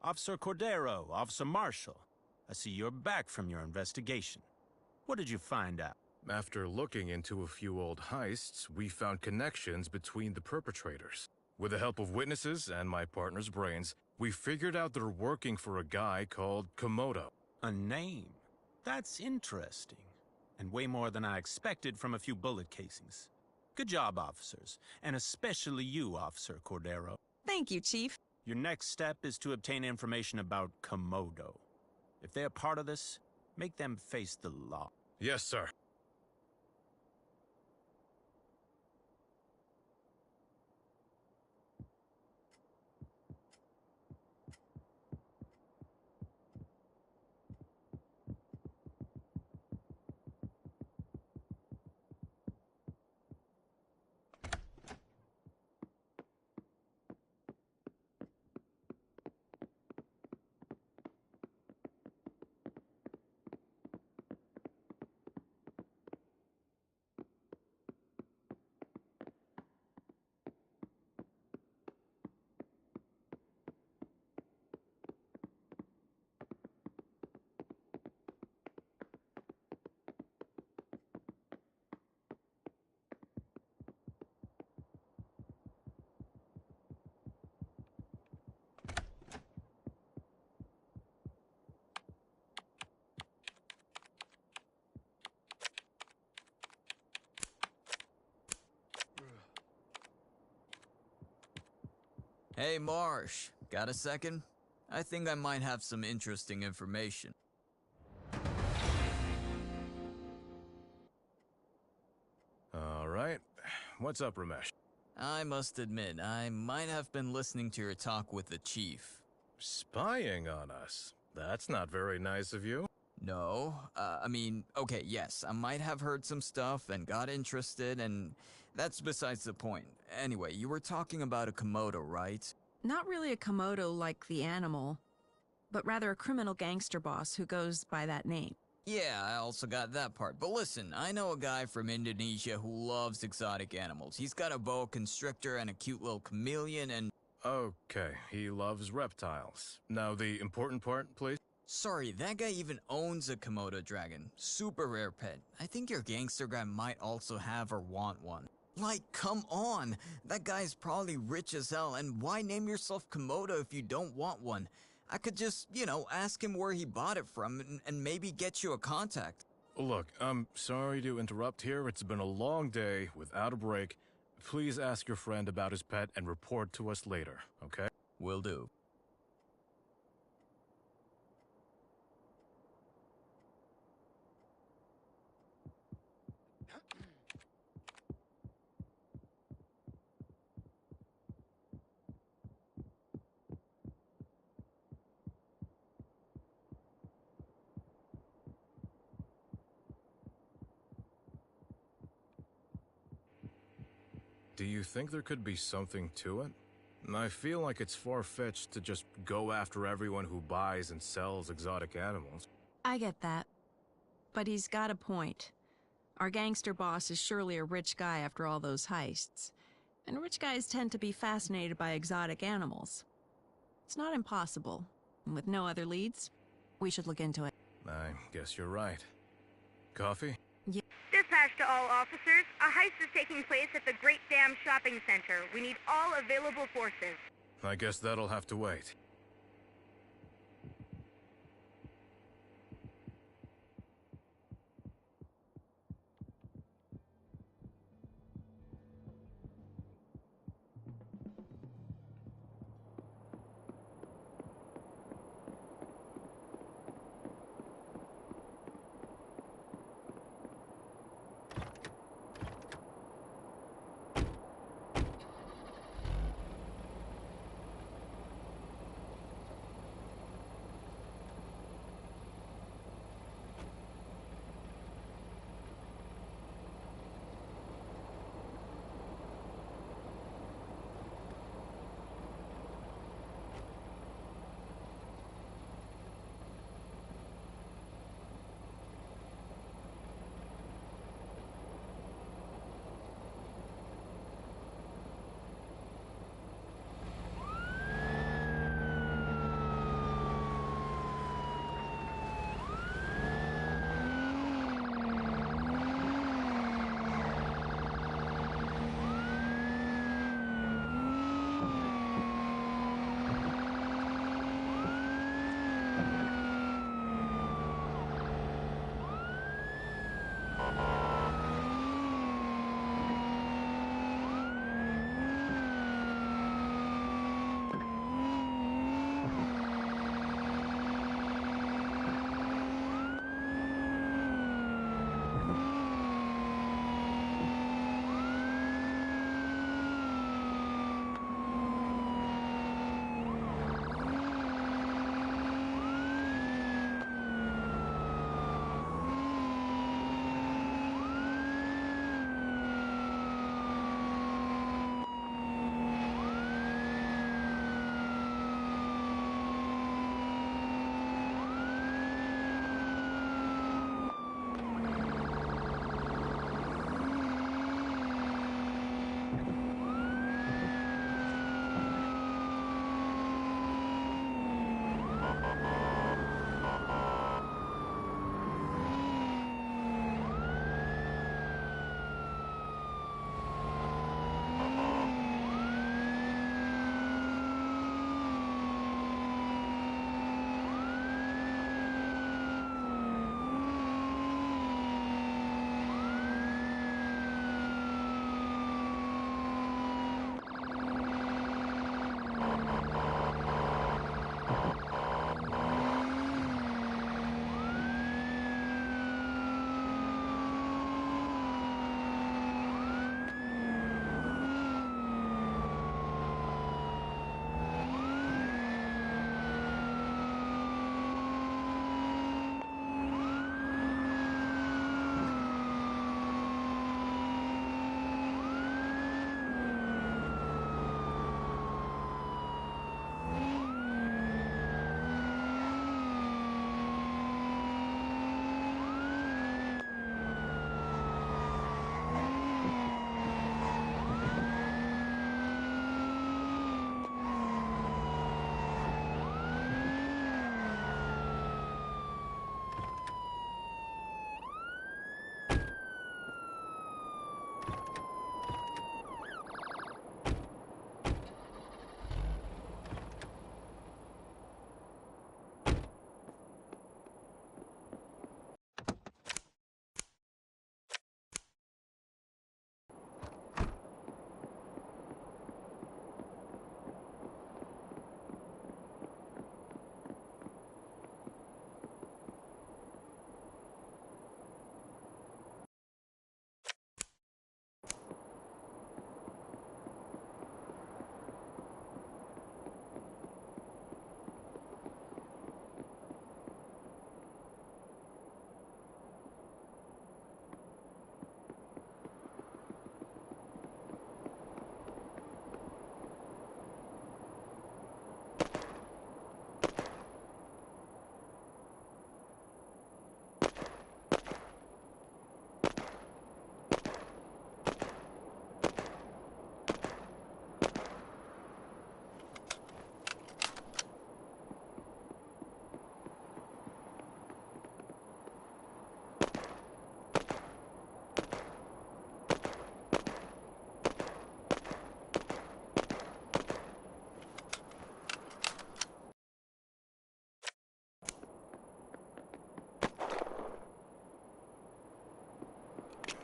Officer Cordero, Officer Marshall. I see you're back from your investigation. What did you find out? After looking into a few old heists, we found connections between the perpetrators. With the help of witnesses and my partner's brains, we figured out they're working for a guy called Komodo. A name? That's interesting. And way more than I expected from a few bullet casings. Good job, officers. And especially you, Officer Cordero. Thank you, Chief. Your next step is to obtain information about Komodo. If they're part of this, make them face the law. Yes, sir. Hey, Marsh. Got a second? I think I might have some interesting information. All right. What's up, Ramesh? I must admit, I might have been listening to your talk with the chief. Spying on us? That's not very nice of you. No, okay, yes, I might have heard some stuff and got interested, and that's besides the point. Anyway, you were talking about a Komodo, right? Not really a Komodo like the animal, but rather a criminal gangster boss who goes by that name. Yeah, I also got that part. But listen, I know a guy from Indonesia who loves exotic animals. He's got a boa constrictor and a cute little chameleon and... Okay, he loves reptiles. Now the important part, please. Sorry, that guy even owns a Komodo dragon. Super rare pet. I think your gangster guy might also have or want one. Like, come on! That guy's probably rich as hell, and why name yourself Komodo if you don't want one? I could just, ask him where he bought it from and maybe get you a contact. Look, I'm sorry to interrupt here. It's been a long day without a break. Please ask your friend about his pet and report to us later, okay? Will do. Do you think there could be something to it? I feel like it's far-fetched to just go after everyone who buys and sells exotic animals. I get that. But he's got a point. Our gangster boss is surely a rich guy after all those heists. And rich guys tend to be fascinated by exotic animals. It's not impossible. And with no other leads, we should look into it. I guess you're right. Coffee? Yeah. Dispatch to all officers. A heist is taking place at the Great Dam Shopping Center. We need all available forces. I guess that'll have to wait.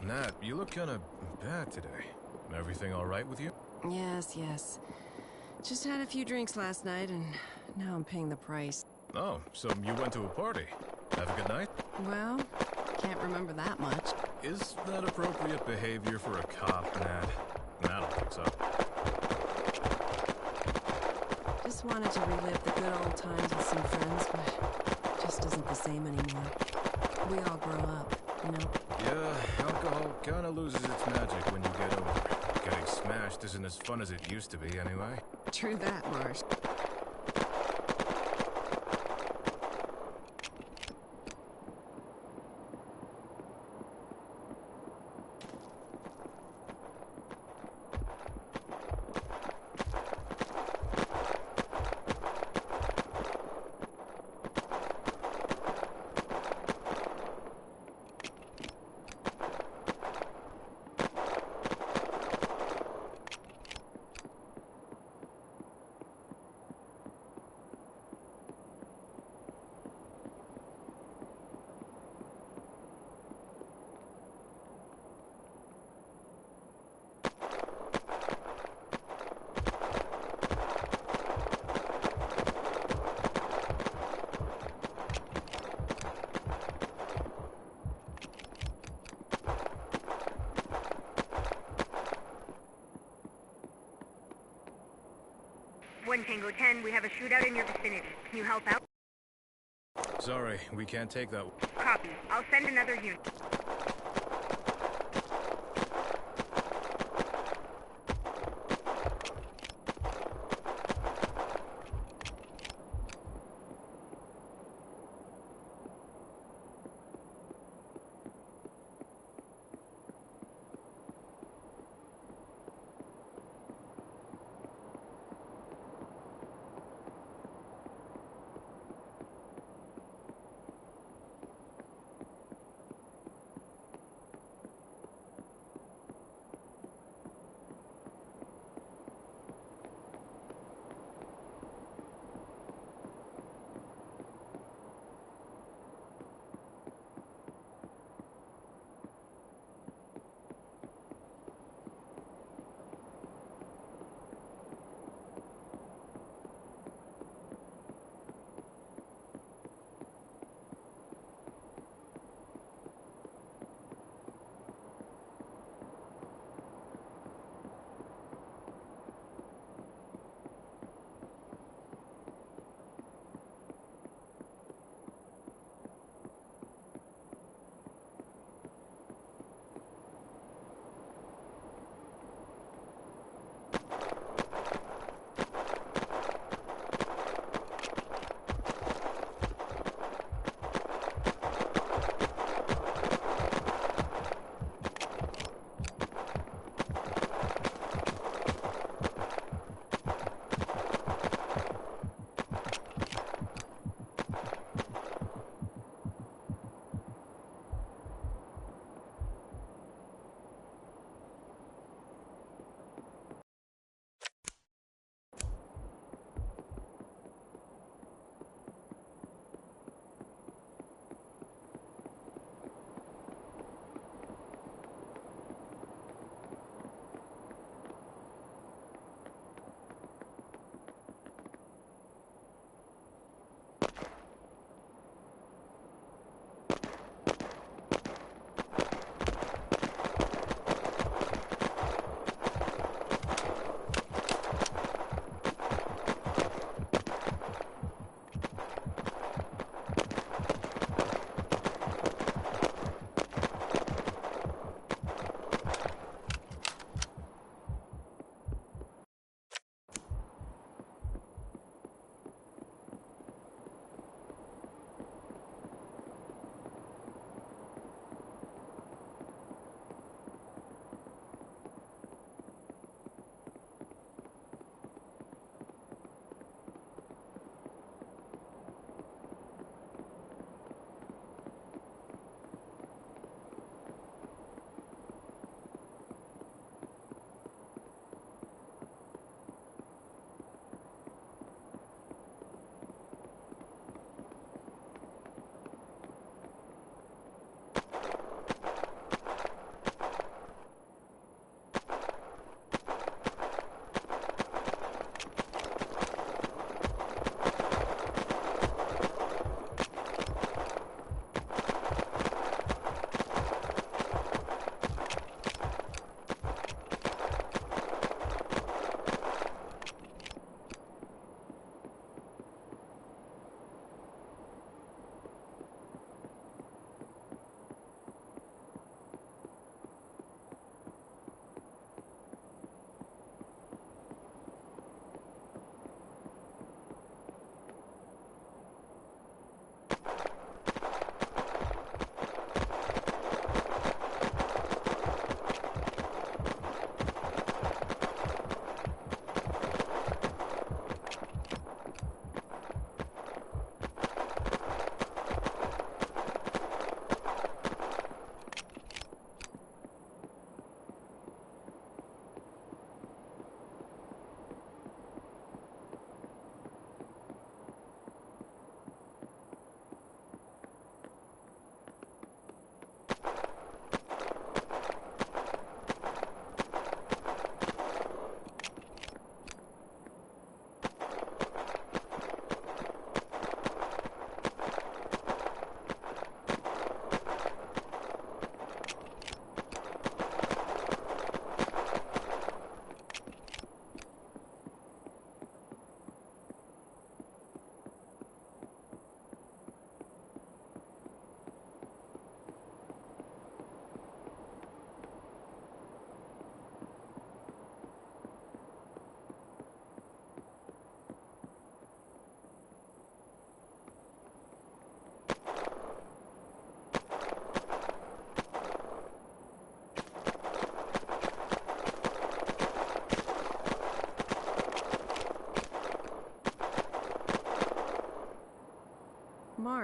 Nat, you look kinda bad today. Everything alright with you? Yes. Just had a few drinks last night, and now I'm paying the price. Oh, so you went to a party. Have a good night? Well, can't remember that much. Is that appropriate behavior for a cop, Nat? I don't think so. Just wanted to relive the good old times with some friends, but it just isn't the same anymore. We all grow up, you know? Yeah, alcohol kinda loses its magic when you get older. Getting smashed isn't as fun as it used to be, anyway. True that, Marsh. One Tango 10, we have a shootout in your vicinity. Can you help out? Sorry, we can't take that. Copy. I'll send another unit.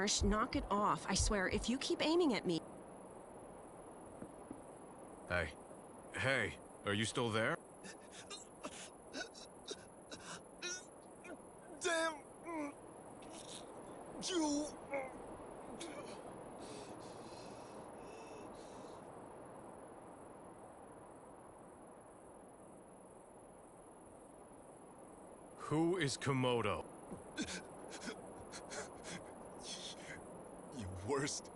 Marsh, knock it off. I swear, if you keep aiming at me... Hey. Hey, are you still there? Damn! You... Who is Komodo? Your worst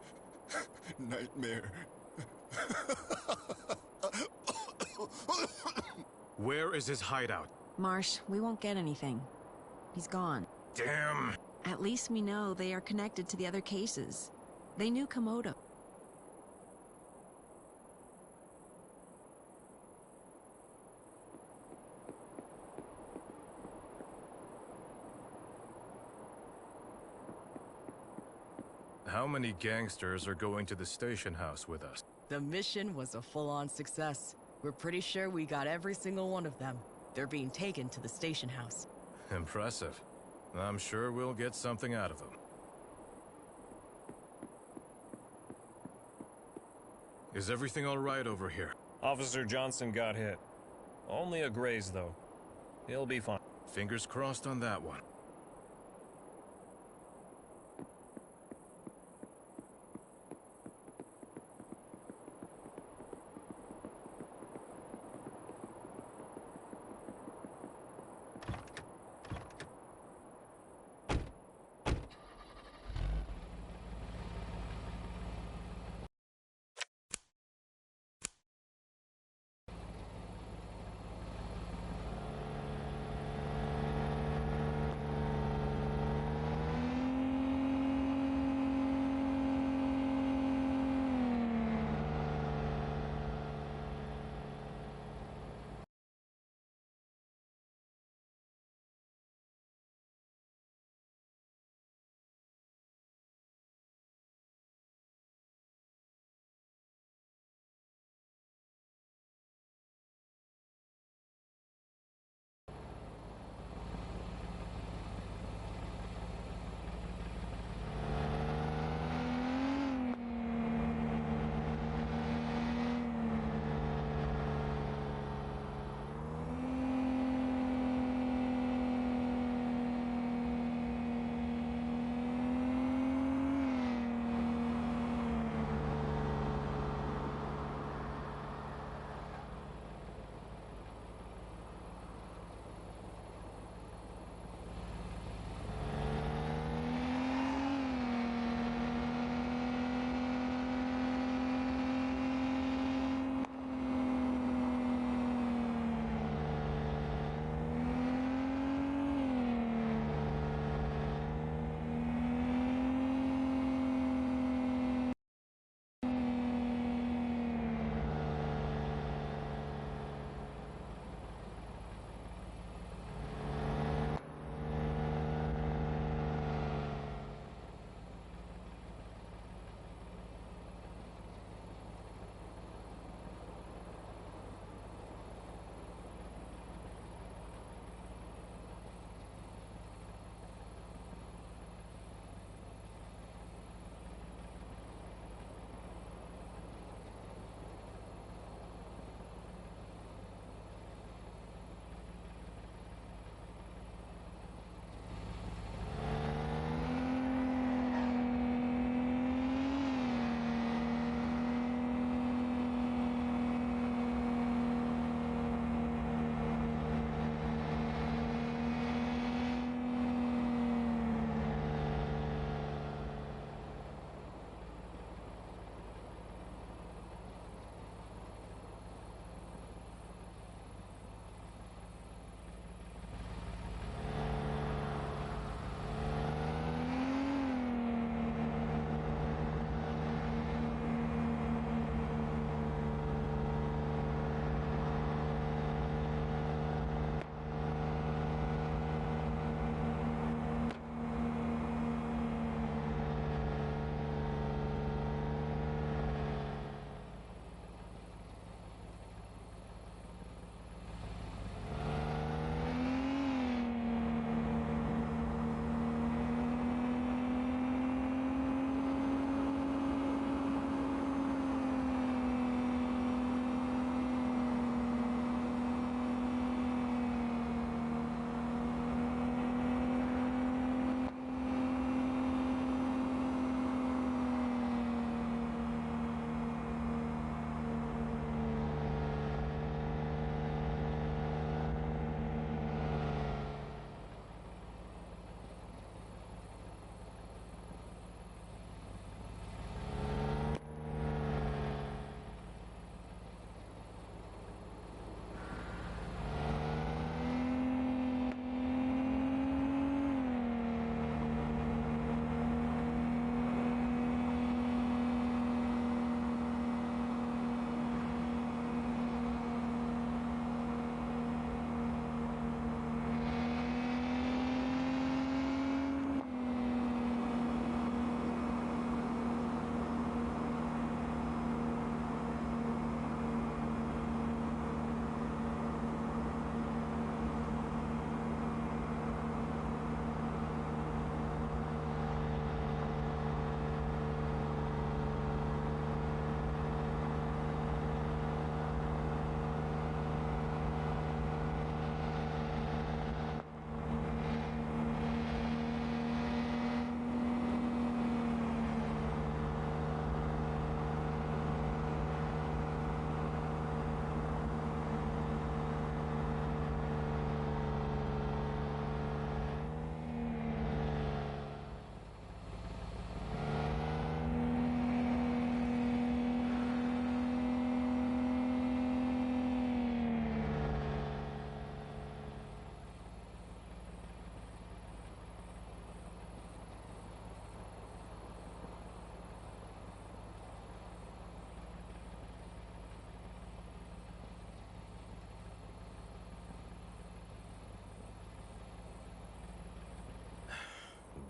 nightmare. Where is his hideout? Marsh, we won't get anything. He's gone. Damn! At least we know they are connected to the other cases. They knew Komodo. How many gangsters are going to the station house with us? The mission was a full-on success. We're pretty sure we got every single one of them. They're being taken to the station house. Impressive. I'm sure we'll get something out of them. Is everything all right over here? Officer Johnson got hit. Only a graze, though. He'll be fine. Fingers crossed on that one.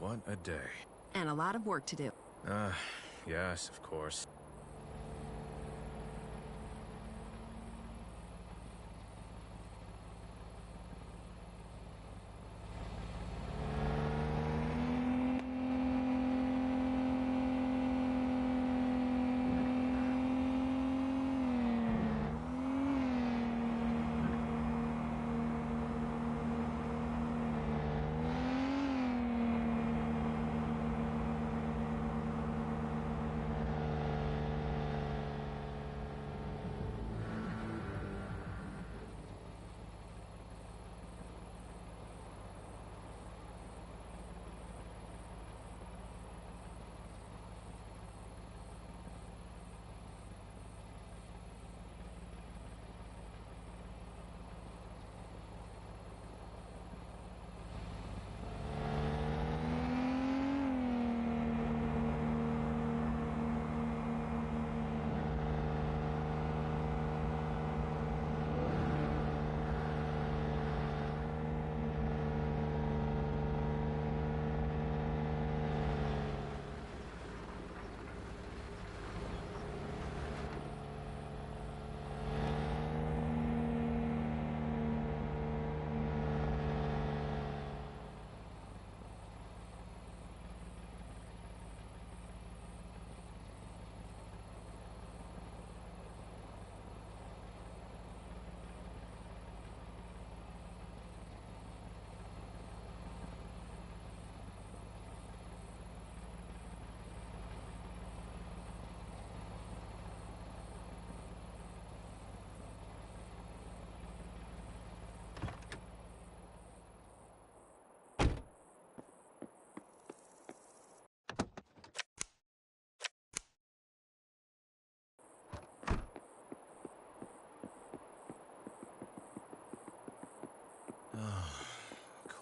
What a day. And a lot of work to do. Yes, of course.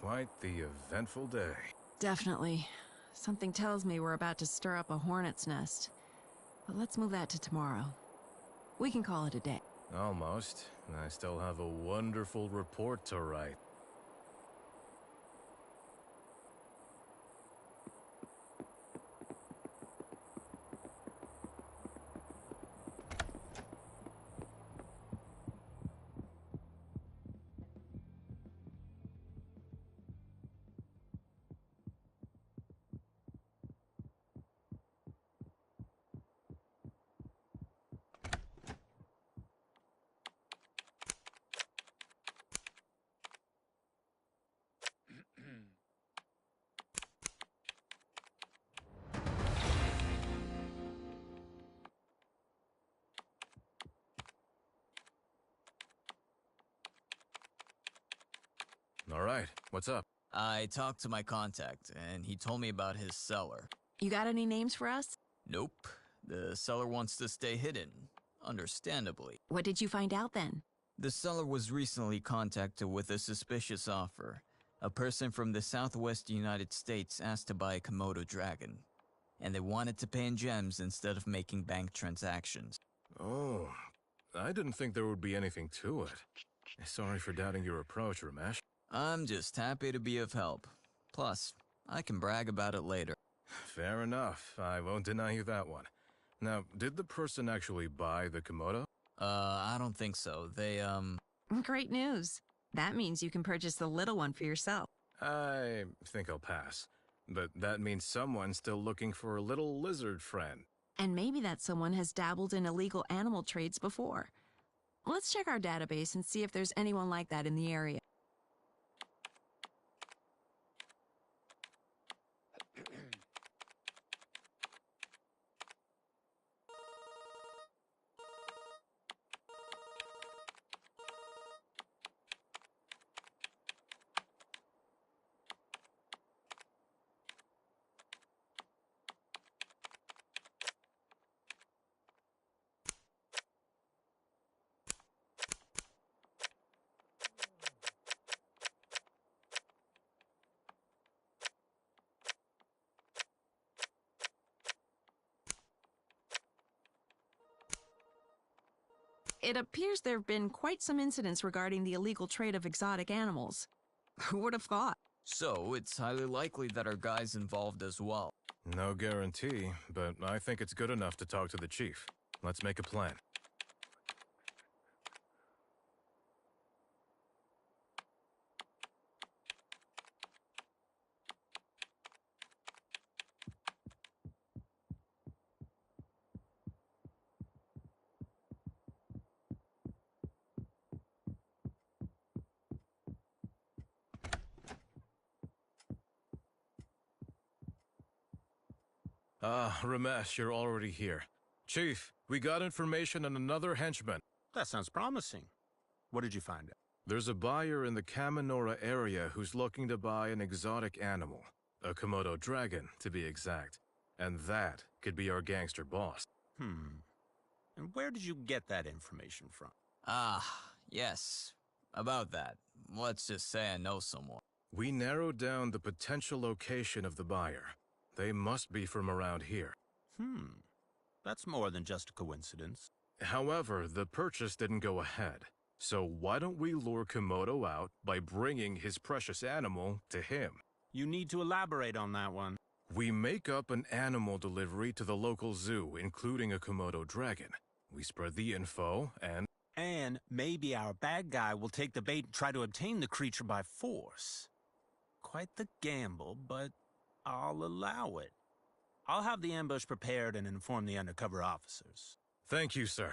Quite the eventful day. Definitely. Something tells me we're about to stir up a hornet's nest. But let's move that to tomorrow. We can call it a day. Almost. I still have a wonderful report to write. All right, what's up? I talked to my contact, and he told me about his cellar. You got any names for us? Nope. The seller wants to stay hidden. Understandably. What did you find out then? The seller was recently contacted with a suspicious offer. A person from the southwest United States asked to buy a Komodo dragon. And they wanted to pay in gems instead of making bank transactions. Oh, I didn't think there would be anything to it. Sorry for doubting your approach, Ramesh. I'm just happy to be of help. Plus, I can brag about it later. Fair enough. I won't deny you that one. Now, did the person actually buy the Komodo? I don't think so. They, Great news. That means you can purchase the little one for yourself. I think I'll pass. But that means someone's still looking for a little lizard friend. And maybe that someone has dabbled in illegal animal trades before. Let's check our database and see if there's anyone like that in the area. It appears there have been quite some incidents regarding the illegal trade of exotic animals. Who would have thought? So it's highly likely that our guy's involved as well. No guarantee, but I think it's good enough to talk to the chief. Let's make a plan. Ramesh, you're already here. Chief, we got information on another henchman. That sounds promising. What did you find out? There's a buyer in the Kaminora area who's looking to buy an exotic animal. A Komodo dragon, to be exact. And that could be our gangster boss. And where did you get that information from? Yes. About that. Let's just say I know someone. We narrowed down the potential location of the buyer. They must be from around here. That's more than just a coincidence. However, the purchase didn't go ahead. So why don't we lure Komodo out by bringing his precious animal to him? You need to elaborate on that one. We make up an animal delivery to the local zoo, including a Komodo dragon. We spread the info, And maybe our bad guy will take the bait and try to obtain the creature by force. Quite the gamble, but I'll allow it. I'll have the ambush prepared and inform the undercover officers. Thank you, sir.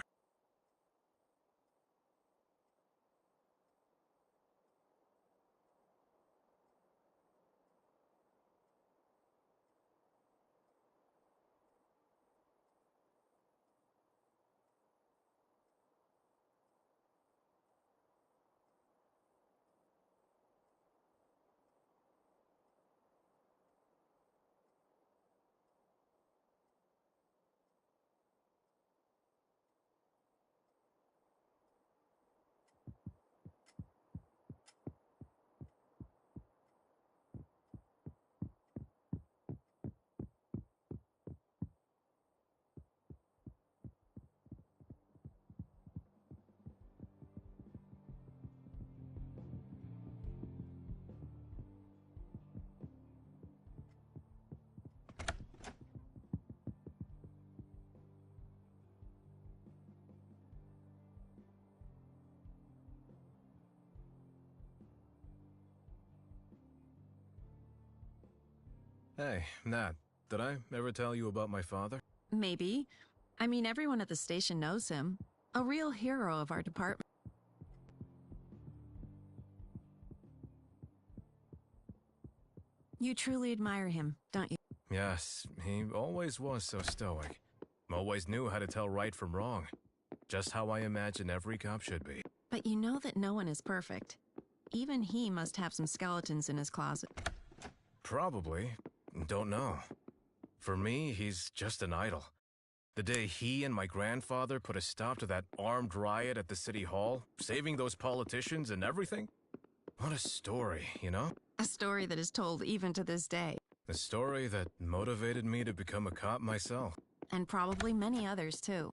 Hey, Nat, did I ever tell you about my father? Maybe. I mean, everyone at the station knows him. A real hero of our department. You truly admire him, don't you? Yes, he always was so stoic. Always knew how to tell right from wrong. Just how I imagine every cop should be. But you know that no one is perfect. Even he must have some skeletons in his closet. Probably. Don't know. For me, he's just an idol. The day he and my grandfather put a stop to that armed riot at the city hall, saving those politicians and everything. What a story, you know? A story that is told even to this day. A story that motivated me to become a cop myself. And probably many others, too.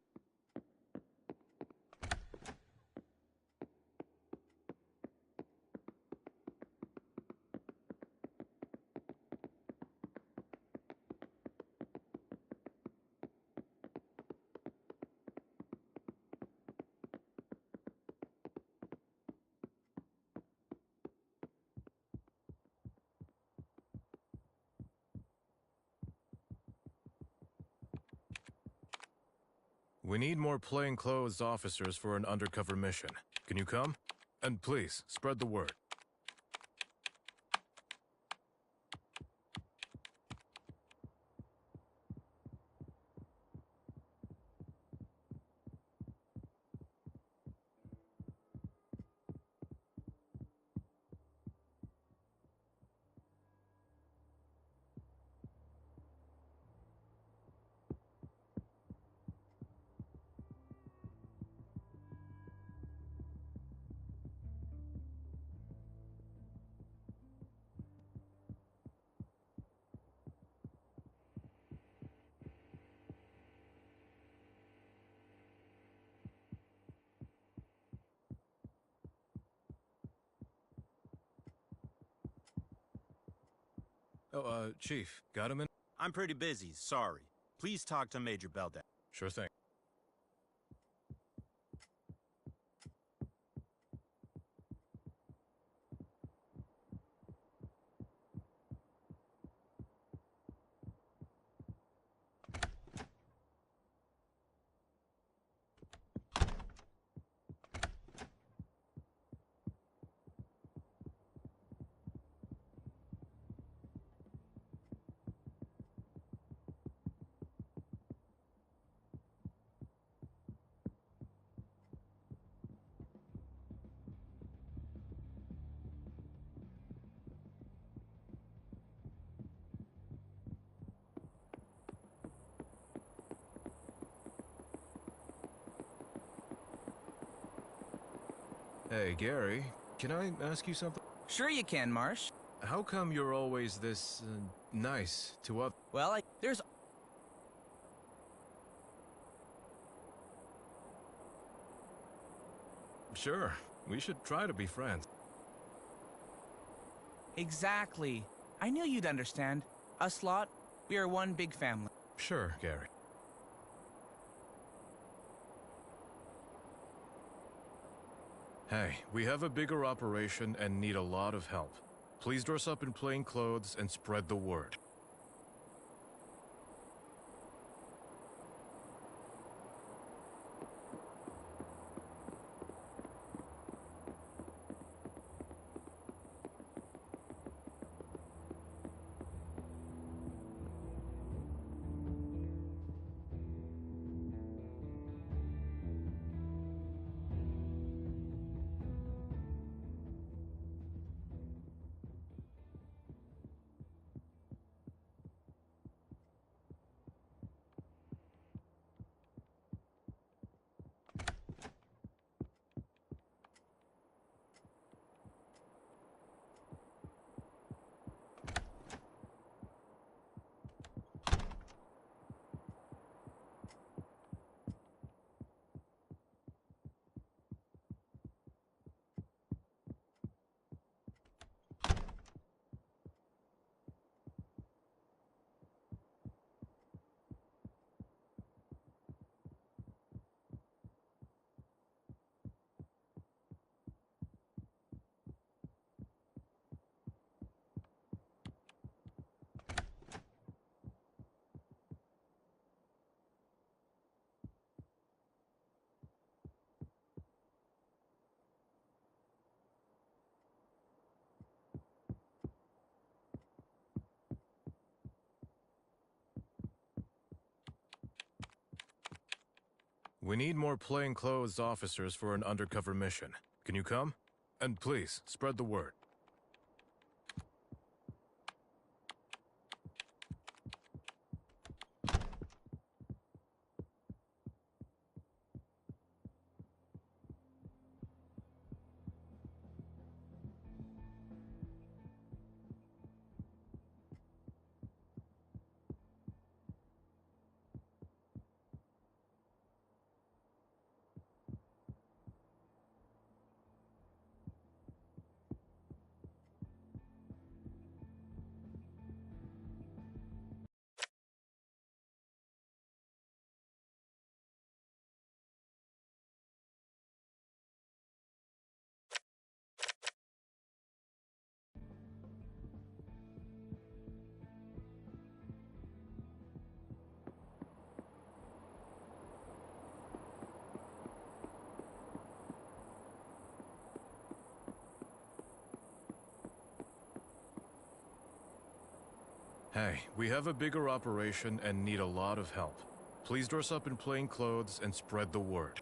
We need more plainclothes officers for an undercover mission. Can you come? And please, spread the word. Oh, Chief, got him in? I'm pretty busy, sorry. Please talk to Major Beldak. Sure thing. Hey, Gary, can I ask you something? Sure you can, Marsh. How come you're always this, nice to others? Well, there's... Sure, we should try to be friends. Exactly. I knew you'd understand. Us lot, we are one big family. Sure, Gary. Hey, we have a bigger operation and need a lot of help. Please dress up in plain clothes and spread the word. We need more plainclothes officers for an undercover mission. Can you come? And please, spread the word. Hey, we have a bigger operation and need a lot of help. Please dress up in plain clothes and spread the word.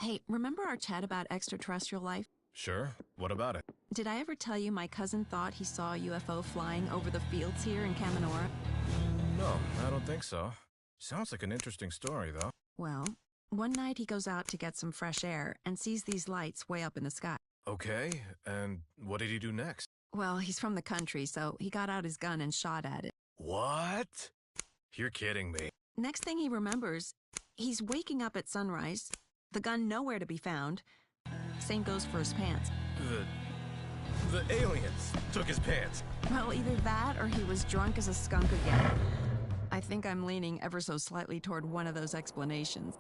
Hey, remember our chat about extraterrestrial life? Sure. What about it? Did I ever tell you my cousin thought he saw a UFO flying over the fields here in Kamanora? No, I don't think so. Sounds like an interesting story, though. Well, one night he goes out to get some fresh air and sees these lights way up in the sky. Okay, and what did he do next? Well, he's from the country, so he got out his gun and shot at it. What? You're kidding me. Next thing he remembers, he's waking up at sunrise, the gun nowhere to be found. Same goes for his pants. The aliens took his pants. Well, either that or he was drunk as a skunk again. I think I'm leaning ever so slightly toward one of those explanations.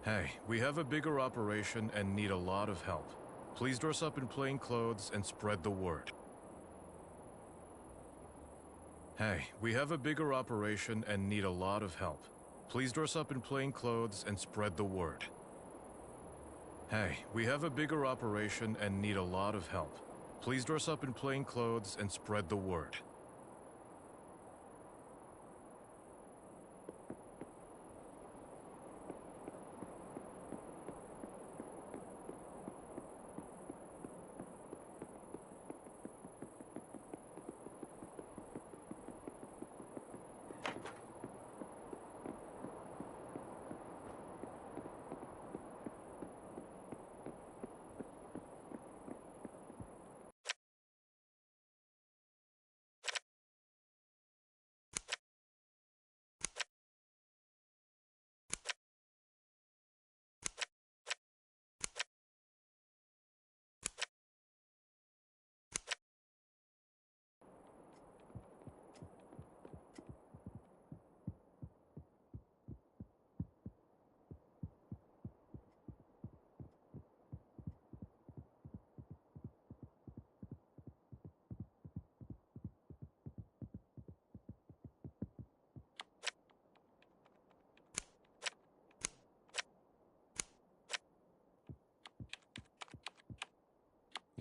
Hey, we have a bigger operation and need a lot of help. Please dress up in plain clothes and spread the word. Hey, we have a bigger operation and need a lot of help. Please dress up in plain clothes and spread the word. Hey, we have a bigger operation and need a lot of help. Please dress up in plain clothes and spread the word.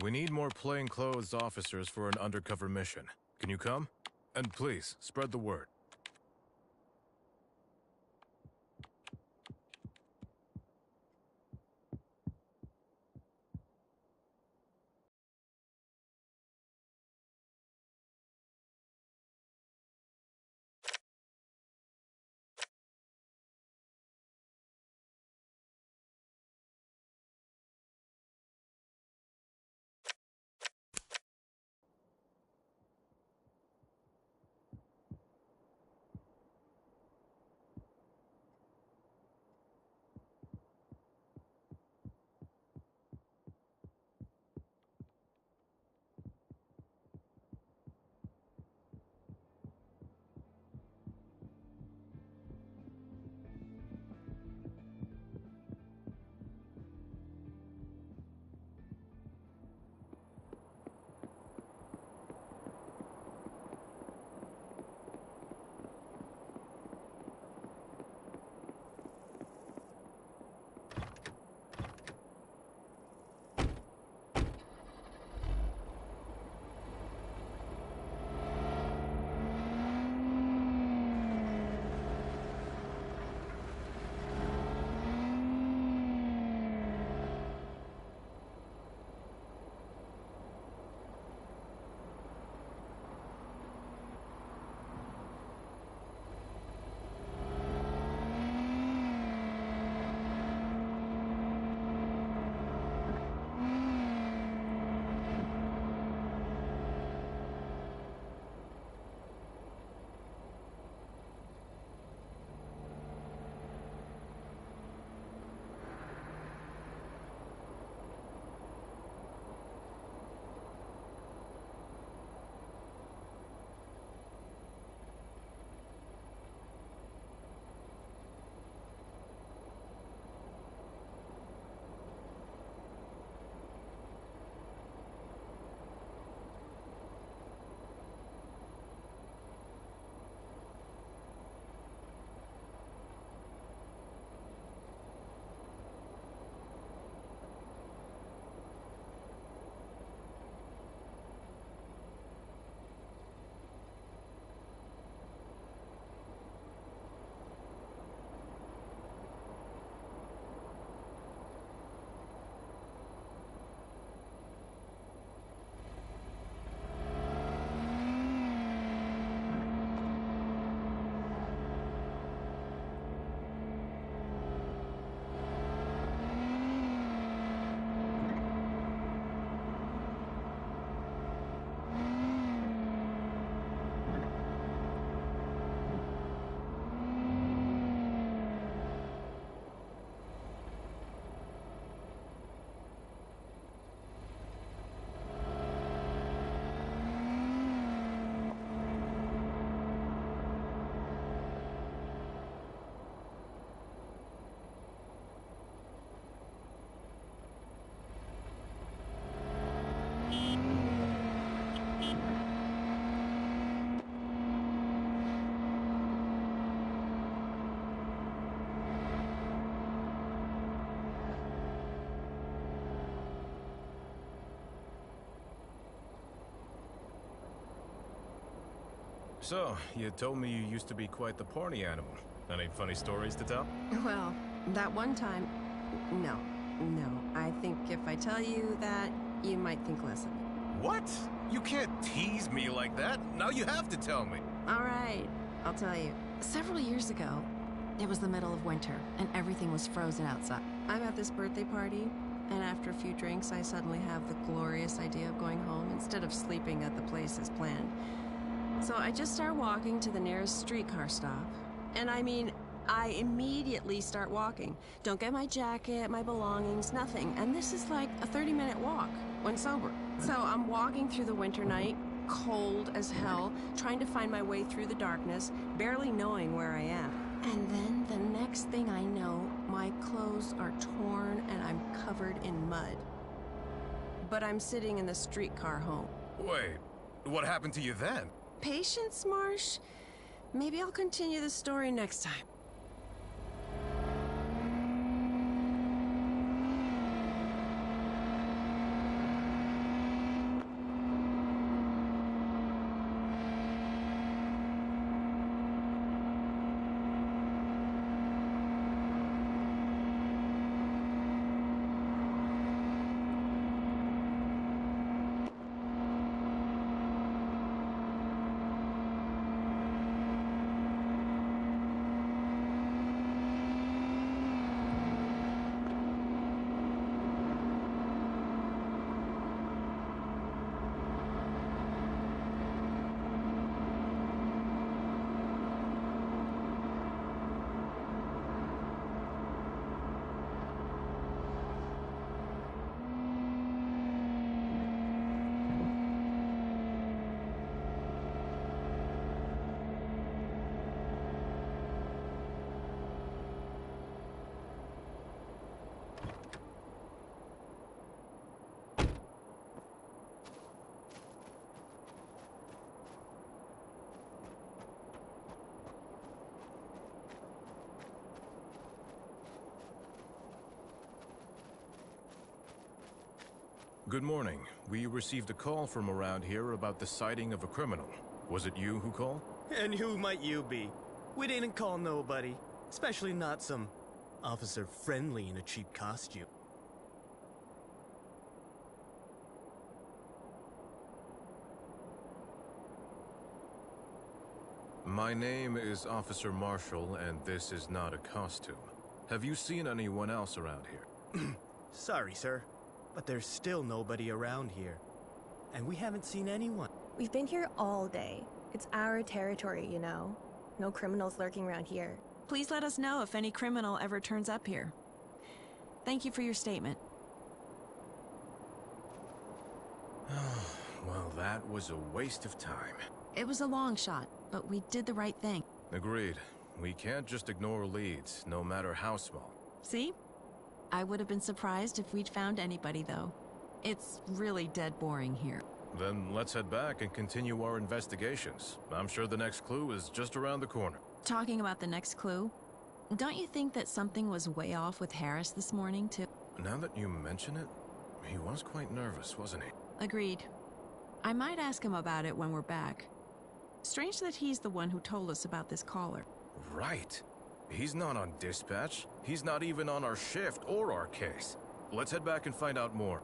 We need more plainclothes officers for an undercover mission. Can you come? And please, spread the word. So, you told me you used to be quite the party animal. Any funny stories to tell? Well, that one time... No. I think if I tell you that, you might think less of me. What? You can't tease me like that. Now you have to tell me. All right, I'll tell you. Several years ago, it was the middle of winter, and everything was frozen outside. I'm at this birthday party, and after a few drinks, I suddenly have the glorious idea of going home instead of sleeping at the place as planned. So I just start walking to the nearest streetcar stop. And I mean, I immediately start walking. Don't get my jacket, my belongings, nothing. And this is like a 30-minute walk when sober. So I'm walking through the winter night, cold as hell, trying to find my way through the darkness, barely knowing where I am. And then the next thing I know, my clothes are torn and I'm covered in mud. But I'm sitting in the streetcar home. Wait, what happened to you then? Patience, Marsh. Maybe I'll continue the story next time. Good morning. We received a call from around here about the sighting of a criminal. Was it you who called? And who might you be? We didn't call nobody. Especially not some officer friendly in a cheap costume. My name is Officer Marshall, and this is not a costume. Have you seen anyone else around here? Sorry, sir, but there's still nobody around here. And we haven't seen anyone. We've been here all day. It's our territory, you know. No criminals lurking around here. Please let us know if any criminal ever turns up here. Thank you for your statement. Well, that was a waste of time. It was a long shot, but we did the right thing. Agreed. We can't just ignore leads, no matter how small. See? I would have been surprised if we'd found anybody, though. It's really dead boring here. Then let's head back and continue our investigations. I'm sure the next clue is just around the corner. Talking about the next clue, don't you think that something was way off with Harris this morning, too? Now that you mention it, he was quite nervous, wasn't he? Agreed. I might ask him about it when we're back. Strange that he's the one who told us about this caller. Right. He's not on dispatch. He's not even on our shift or our case. Let's head back and find out more.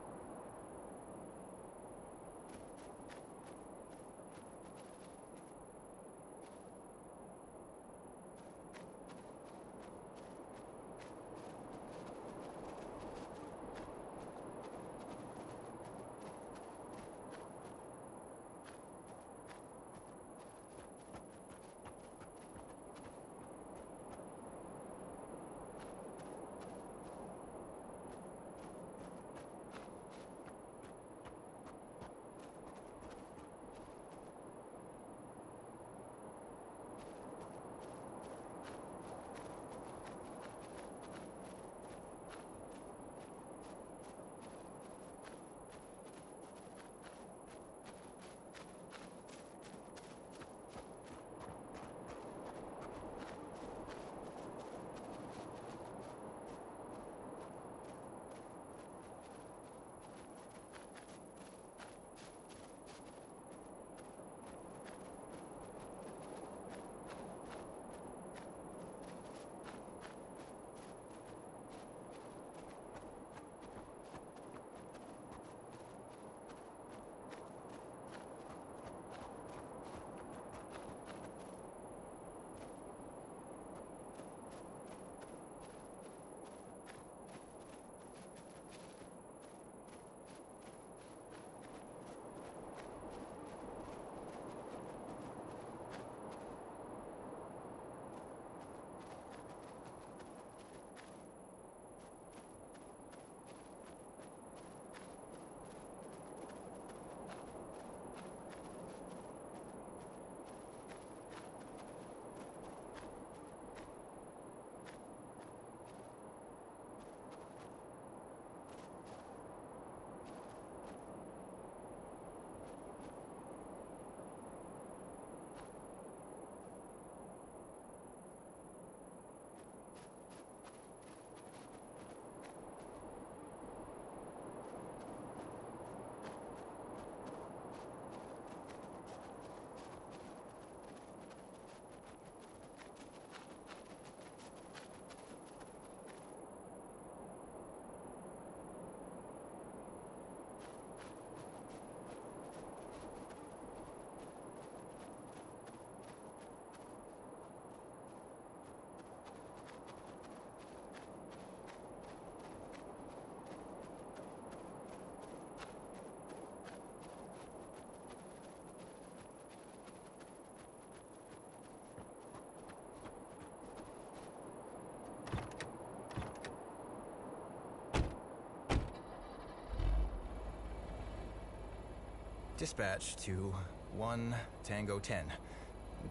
Dispatch to 1 Tango 10.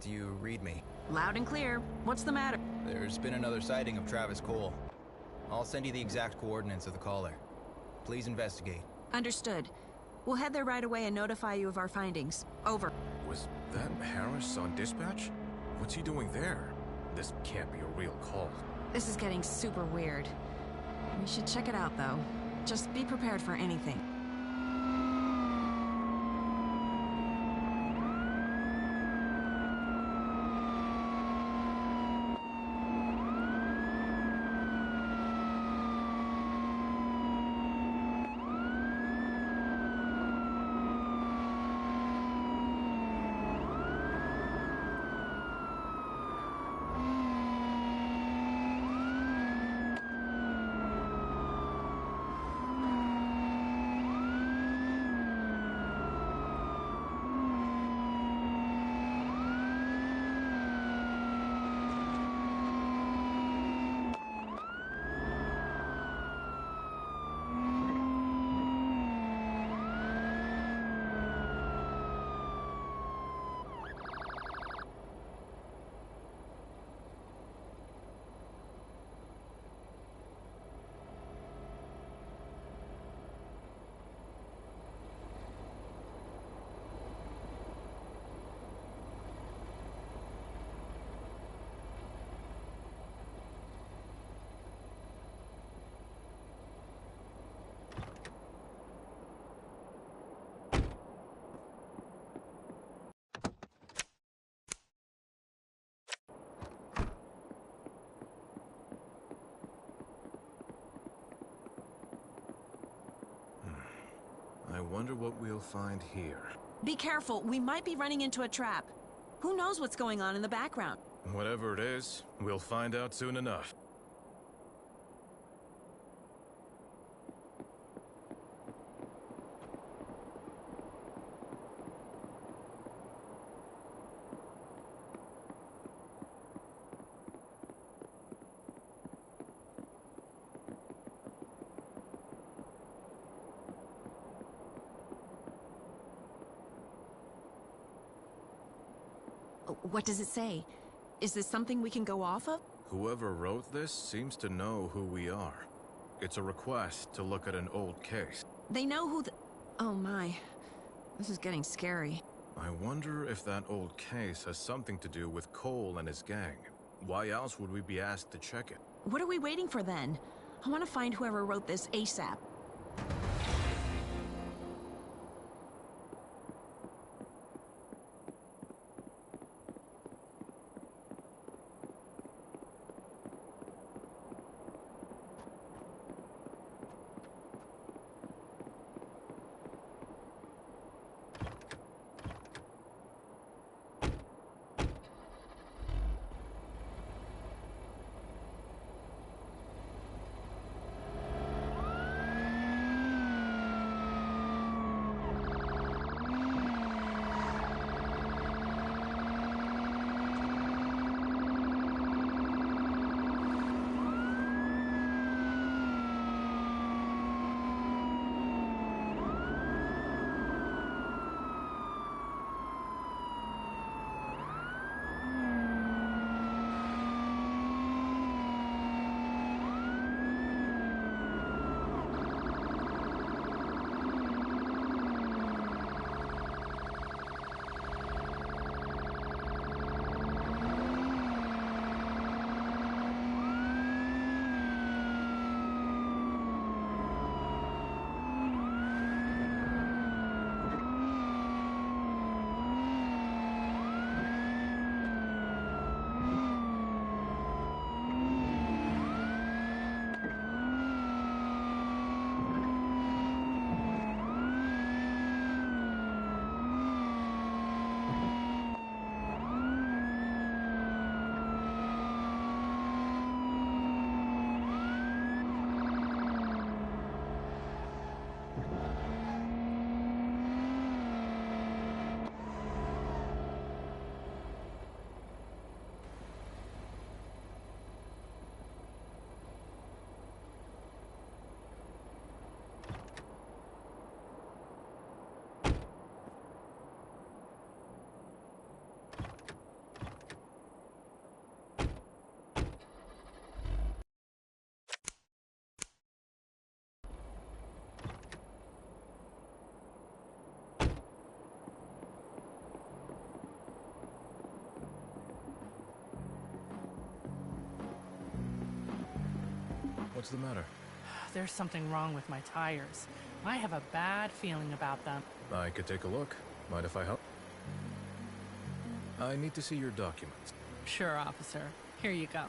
Do you read me? Loud and clear. What's the matter? There's been another sighting of Travis Cole. I'll send you the exact coordinates of the caller. Please investigate. Understood. We'll head there right away and notify you of our findings. Over. Was that Harris on dispatch? What's he doing there? This can't be a real call. This is getting super weird. We should check it out, though. Just be prepared for anything. I wonder what we'll find here. Be careful. We might be running into a trap. Who knows what's going on in the background? Whatever it is, we'll find out soon enough. What does it say? Is this something we can go off of? Whoever wrote this seems to know who we are. It's a request to look at an old case. They know who the... Oh my. This is getting scary. I wonder if that old case has something to do with Cole and his gang. Why else would we be asked to check it? What are we waiting for then? I want to find whoever wrote this ASAP. What's the matter? There's something wrong with my tires. I have a bad feeling about them. I could take a look. Mind if I help? I need to see your documents. Sure, officer. Here you go.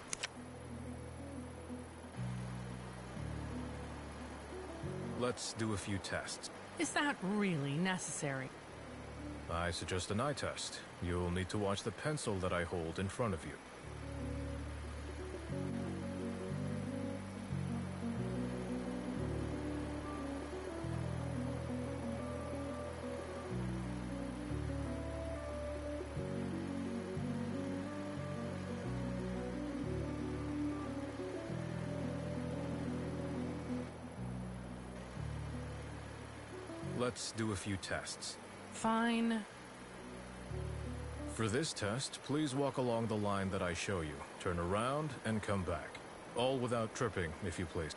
Let's do a few tests. Is that really necessary? I suggest an eye test. You'll need to watch the pencil that I hold in front of you. Let's do a few tests. Fine. For this test, please walk along the line that I show you. Turn around and come back. All without tripping, if you please.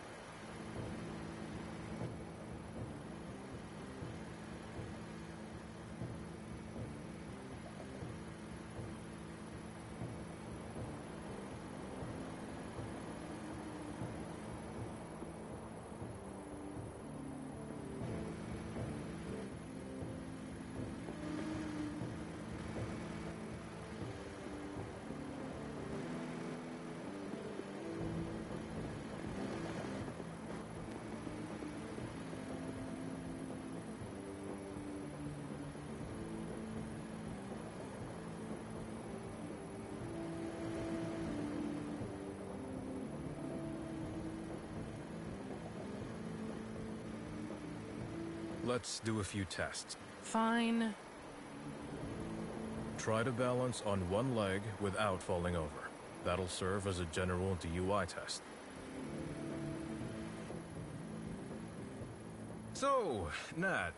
Let's do a few tests. Fine. Try to balance on one leg without falling over. That'll serve as a general DUI test. So, Nat,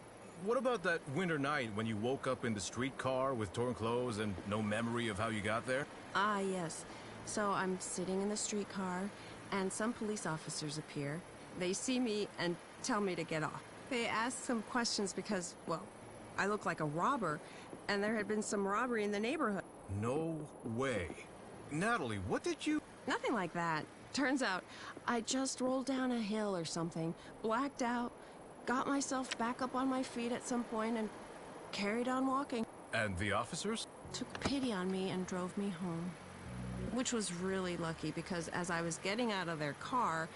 what about that winter night when you woke up in the streetcar with torn clothes and no memory of how you got there? Ah, yes. So I'm sitting in the streetcar, and some police officers appear. They see me and tell me to get off. They ask some questions because, well, I look like a robber, and there had been some robbery in the neighborhood. No way. Natalie, what did you... Nothing like that. Turns out, I just rolled down a hill or something, blacked out, got myself back up on my feet at some point, and carried on walking. And the officers? Took pity on me and drove me home. Which was really lucky because as I was getting out of their car,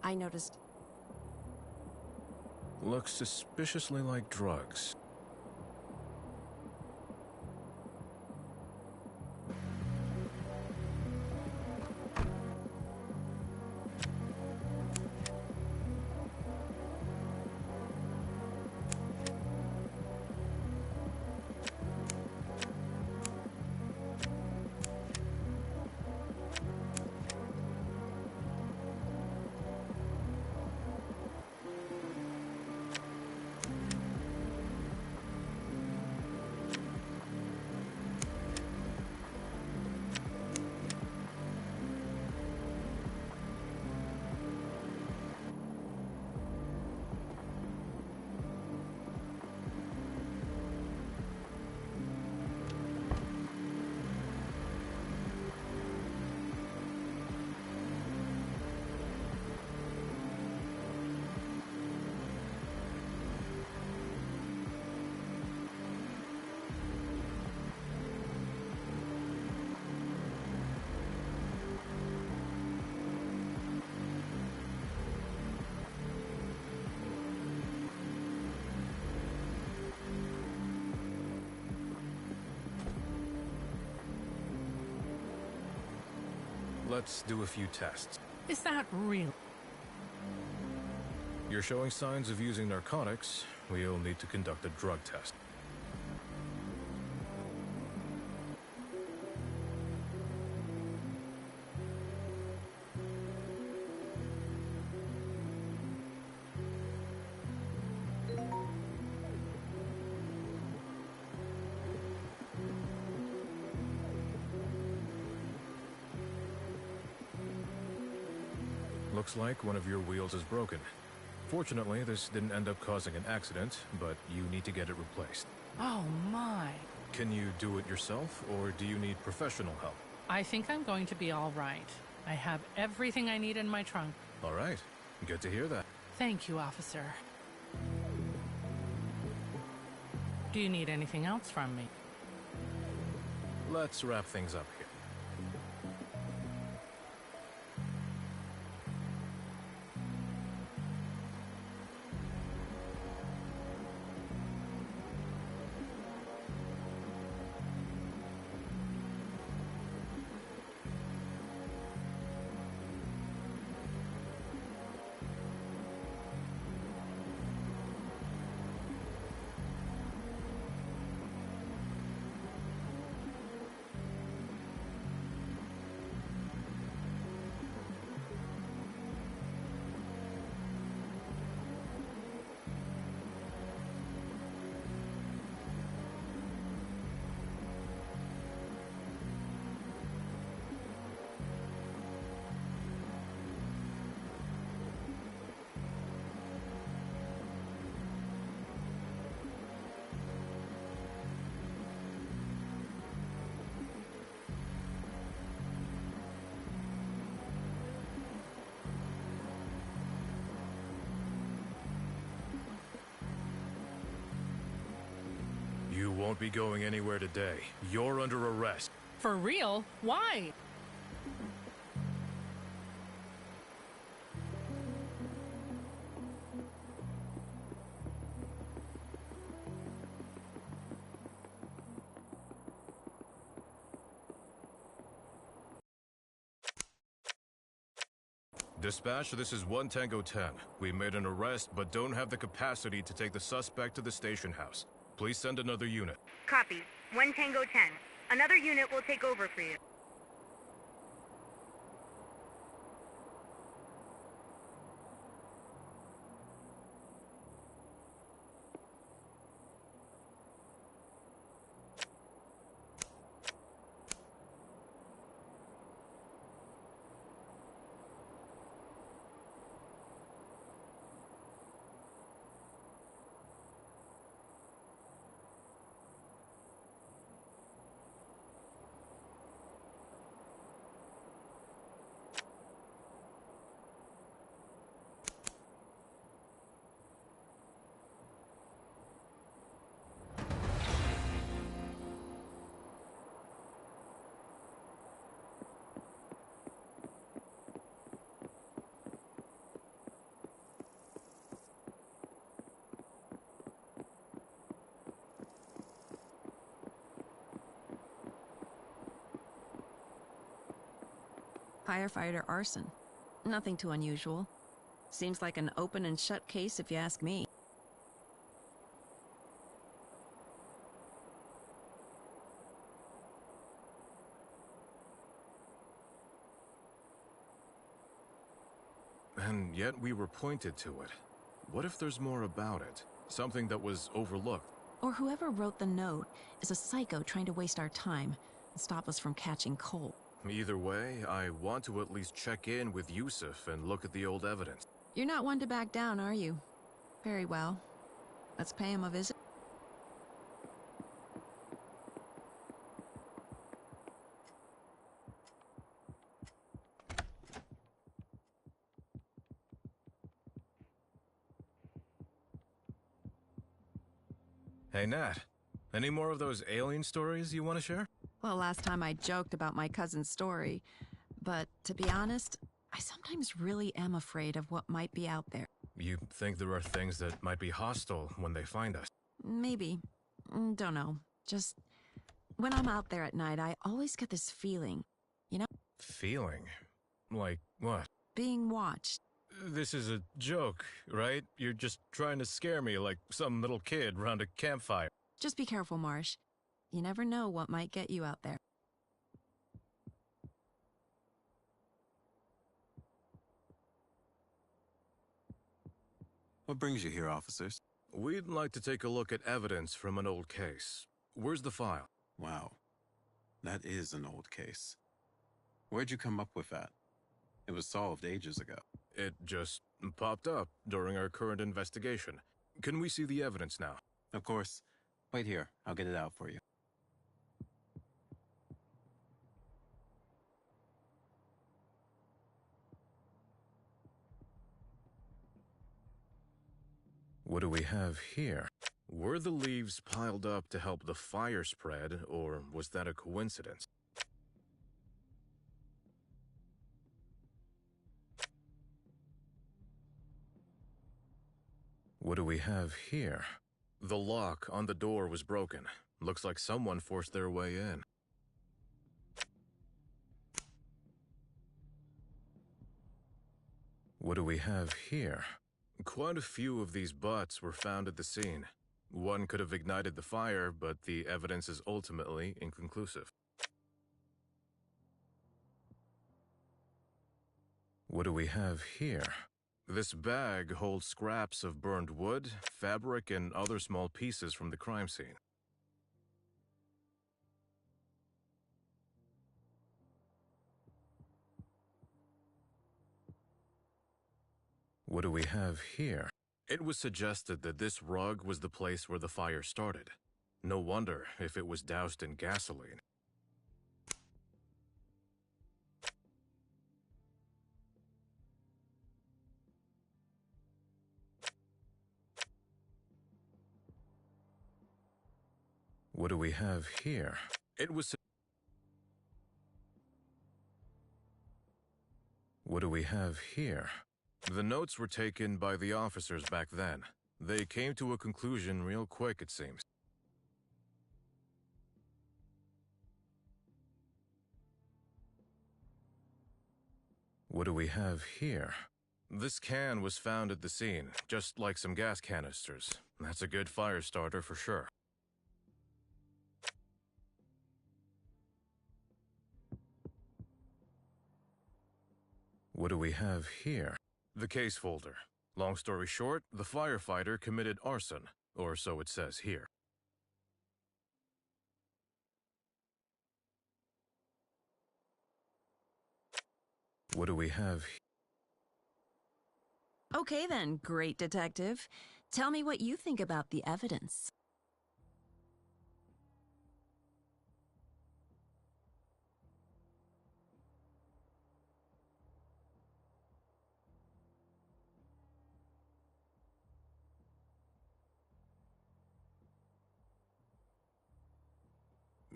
I noticed... Looks suspiciously like drugs. Let's do a few tests. Is that real? You're showing signs of using narcotics. We'll need to conduct a drug test. Looks like one of your wheels is broken. Fortunately, this didn't end up causing an accident, but you need to get it replaced. Oh my. Can you do it yourself, or do you need professional help? I think I'm going to be all right. I have everything I need in my trunk. All right. Good to hear that. Thank you, officer. Do you need anything else from me? Let's wrap things up here. You won't be going anywhere today. You're under arrest. For real? Why? Dispatch, this is 1 Tango 10. We made an arrest, but don't have the capacity to take the suspect to the station house. Please send another unit. Copy. 1 Tango 10. Another unit will take over for you. Firefighter arson. Nothing too unusual. Seems like an open and shut case if you ask me. And yet we were pointed to it. What if there's more about it? Something that was overlooked? Or whoever wrote the note is a psycho trying to waste our time and stop us from catching cold. Either way, I want to at least check in with Yusuf and look at the old evidence. You're not one to back down, are you? Very well. Let's pay him a visit. Hey, Nat. Any more of those alien stories you want to share? Well, last time I joked about my cousin's story, but to be honest, I sometimes really am afraid of what might be out there. You think there are things that might be hostile when they find us? Maybe. Don't know. Just when I'm out there at night, I always get this feeling, you know? Feeling? Like what? Being watched. This is a joke, right? You're just trying to scare me like some little kid around a campfire. Just be careful, Marsh. You never know what might get you out there. What brings you here, officers? We'd like to take a look at evidence from an old case. Where's the file? Wow. That is an old case. Where'd you come up with that? It was solved ages ago. It just popped up during our current investigation. Can we see the evidence now? Of course. Wait here. I'll get it out for you. What do we have here? Were the leaves piled up to help the fire spread, or was that a coincidence? What do we have here? The lock on the door was broken. Looks like someone forced their way in. What do we have here? Quite a few of these butts were found at the scene. One could have ignited the fire, but the evidence is ultimately inconclusive. What do we have here? This bag holds scraps of burned wood, fabric, and other small pieces from the crime scene. What do we have here? It was suggested that this rug was the place where the fire started. No wonder if it was doused in gasoline. What do we have here? It was... What do we have here? The notes were taken by the officers back then. They came to a conclusion real quick, it seems. What do we have here? This can was found at the scene, just like some gas canisters. That's a good fire starter for sure. What do we have here? The case folder. Long story short, the firefighter committed arson, or so it says here. What do we have here? Okay then, great detective. Tell me what you think about the evidence.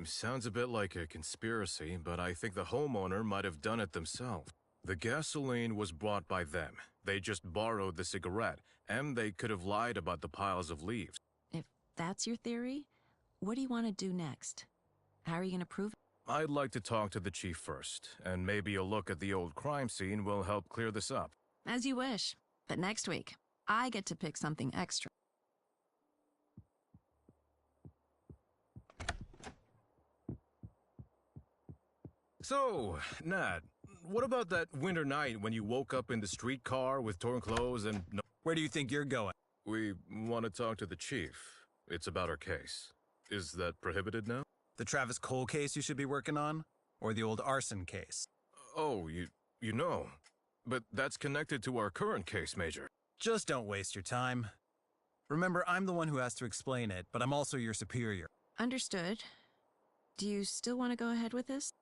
Sounds a bit like a conspiracy, but I think the homeowner might have done it themselves. The gasoline was bought by them. They just borrowed the cigarette, and they could have lied about the piles of leaves. If that's your theory, what do you want to do next? How are you going to prove it? I'd like to talk to the chief first, and maybe a look at the old crime scene will help clear this up. As you wish. But next week, I get to pick something extra. So, Nat, what about that winter night when you woke up in the streetcar with torn clothes and no... Where do you think you're going? We want to talk to the chief. It's about our case. Is that prohibited now? The Travis Cole case you should be working on? Or the old arson case? Oh, you know. But that's connected to our current case, Major. Just don't waste your time. Remember, I'm the one who has to explain it, but I'm also your superior. Understood. Do you still want to go ahead with this?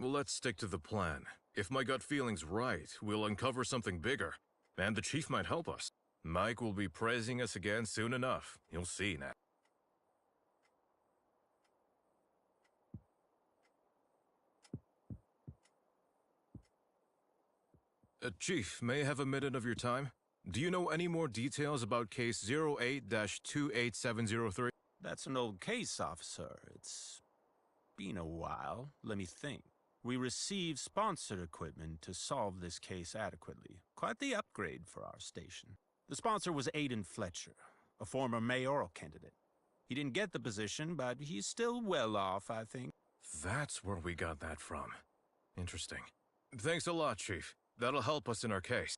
Well, let's stick to the plan. If my gut feeling's right, we'll uncover something bigger. And the chief might help us. Mike will be praising us again soon enough. You'll see now. Chief, may I have a minute of your time? Do you know any more details about case 08-28703? That's an old case, officer. It's been a while. Let me think. We received sponsored equipment to solve this case adequately. Quite the upgrade for our station. The sponsor was Aiden Fletcher, a former mayoral candidate. He didn't get the position, but he's still well off, I think. That's where we got that from. Interesting. Thanks a lot, Chief. That'll help us in our case.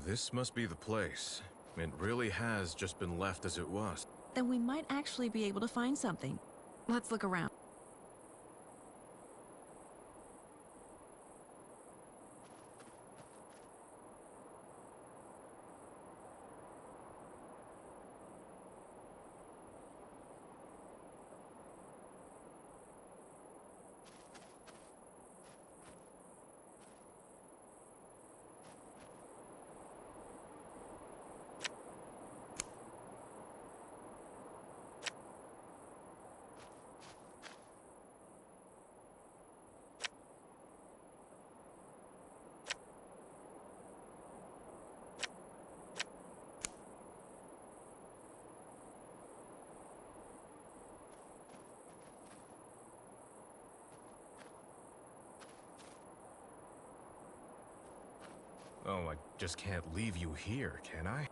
This must be the place. It really has just been left as it was. Then we might actually be able to find something. Let's look around. Oh, I just can't leave you here, can I?